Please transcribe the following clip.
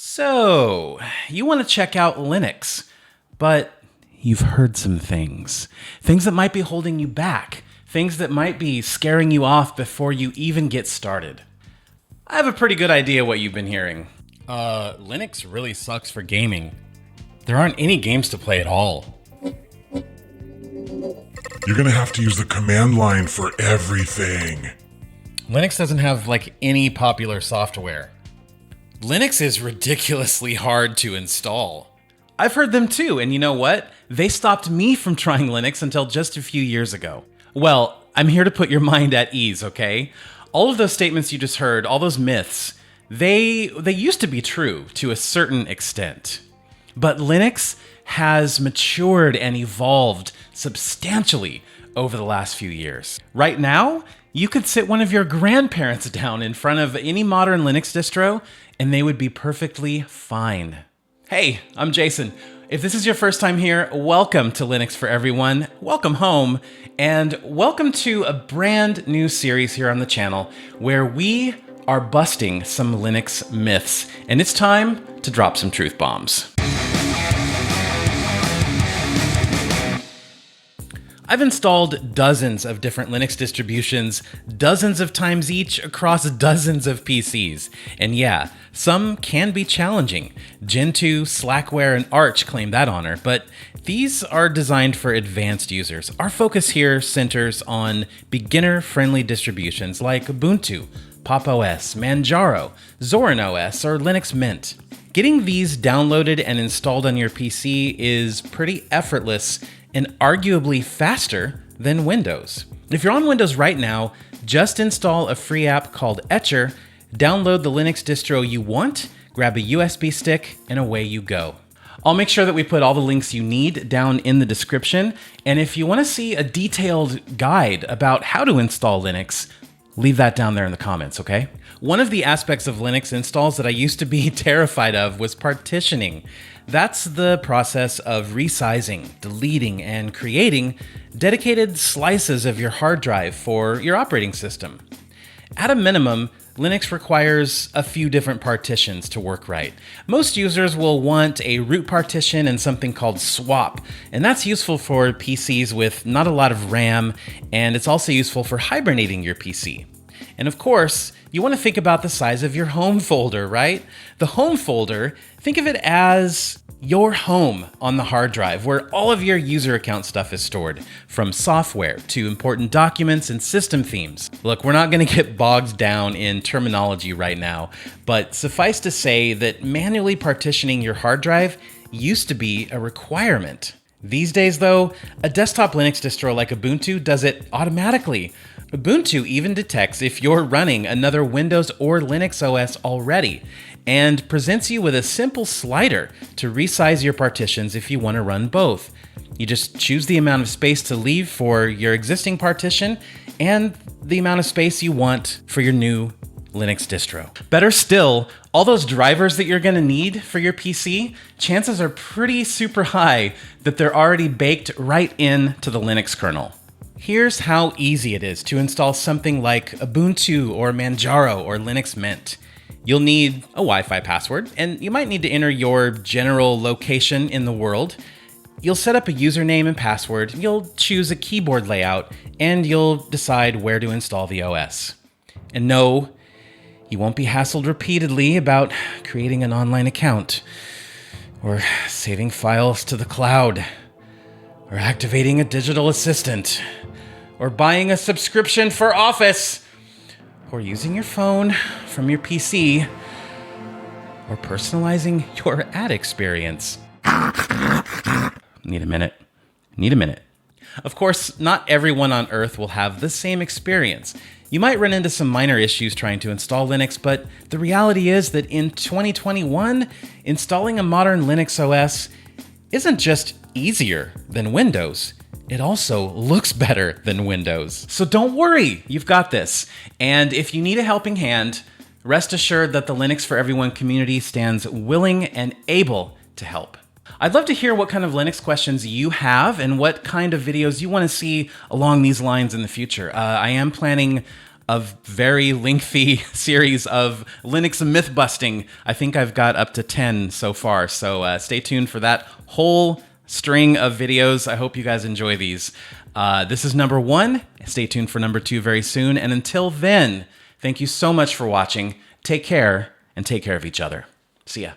So, you want to check out Linux, but you've heard some things. Things that might be holding you back. Things that might be scaring you off before you even get started. I have a pretty good idea what you've been hearing. Linux really sucks for gaming. There aren't any games to play at all. You're gonna have to use the command line for everything. Linux doesn't have any popular software. Linux is ridiculously hard to install. I've heard them too, and you know what? They stopped me from trying Linux until just a few years ago. Well, I'm here to put your mind at ease, okay? All of those statements you just heard, all those myths, they used to be true to a certain extent. But Linux has matured and evolved substantially over the last few years. Right now, you could sit one of your grandparents down in front of any modern Linux distro, and they would be perfectly fine. Hey, I'm Jason. If this is your first time here, welcome to Linux for Everyone, welcome home, and welcome to a brand new series here on the channel where we are busting some Linux myths, and it's time to drop some truth bombs. I've installed dozens of different Linux distributions, dozens of times each across dozens of PCs. And yeah, some can be challenging. Gentoo, Slackware, and Arch claim that honor, but these are designed for advanced users. Our focus here centers on beginner-friendly distributions like Ubuntu, Pop! OS, Manjaro, Zorin OS, or Linux Mint. Getting these downloaded and installed on your PC is pretty effortless and arguably faster than Windows. If you're on Windows right now, just install a free app called Etcher, download the Linux distro you want, grab a USB stick, and away you go. I'll make sure that we put all the links you need down in the description, and if you want to see a detailed guide about how to install Linux, leave that down there in the comments, okay? One of the aspects of Linux installs that I used to be terrified of was partitioning. That's the process of resizing, deleting, and creating dedicated slices of your hard drive for your operating system. At a minimum, Linux requires a few different partitions to work right. Most users will want a root partition and something called swap, and that's useful for PCs with not a lot of RAM, and it's also useful for hibernating your PC. And of course, you want to think about the size of your home folder, right? The home folder, think of it as your home on the hard drive where all of your user account stuff is stored, from software to important documents and system themes. Look, we're not going to get bogged down in terminology right now, but suffice to say that manually partitioning your hard drive used to be a requirement. These days, though, a desktop Linux distro like Ubuntu does it automatically. Ubuntu even detects if you're running another Windows or Linux OS already, and presents you with a simple slider to resize your partitions if you want to run both. You just choose the amount of space to leave for your existing partition and the amount of space you want for your new Linux distro. Better still, all those drivers that you're going to need for your PC, chances are pretty super high that they're already baked right into the Linux kernel. Here's how easy it is to install something like Ubuntu or Manjaro or Linux Mint. You'll need a Wi-Fi password, and you might need to enter your general location in the world. You'll set up a username and password, you'll choose a keyboard layout, and you'll decide where to install the OS. And no, you won't be hassled repeatedly about creating an online account, or saving files to the cloud, or activating a digital assistant, or buying a subscription for Office, or using your phone from your PC, or personalizing your ad experience. Need a minute. Of course, not everyone on Earth will have the same experience. You might run into some minor issues trying to install Linux, but the reality is that in 2021, installing a modern Linux OS isn't just easier than Windows. It also looks better than Windows. So don't worry, you've got this. And if you need a helping hand, rest assured that the Linux for Everyone community stands willing and able to help. I'd love to hear what kind of Linux questions you have and what kind of videos you want to see along these lines in the future. I am planning a very lengthy series of Linux myth busting. I think I've got up to 10 so far, so stay tuned for that whole string of videos. I hope you guys enjoy these. This is number 1. Stay tuned for number 2 very soon. And until then, thank you so much for watching. Take care and take care of each other. See ya.